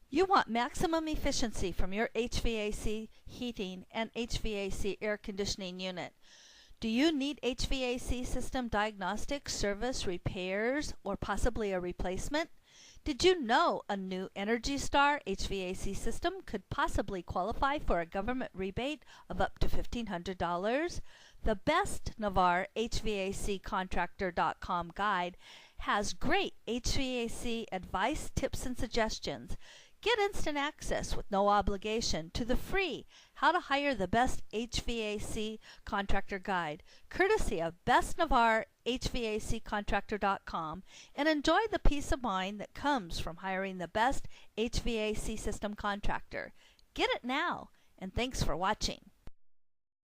You want maximum efficiency from your HVAC heating and HVAC air conditioning unit. Do you need HVAC system diagnostics, service, repairs, or possibly a replacement? Did you know a new Energy Star HVAC system could possibly qualify for a government rebate of up to $1,500? The Best Navarre HVAC Contractor.com guide has great HVAC advice, tips, and suggestions. Get instant access with no obligation to the free How to Hire the Best HVAC Contractor Guide, courtesy of Best Navarre HVAC Contractor.com, and enjoy the peace of mind that comes from hiring the best HVAC system contractor. Get it now, and thanks for watching.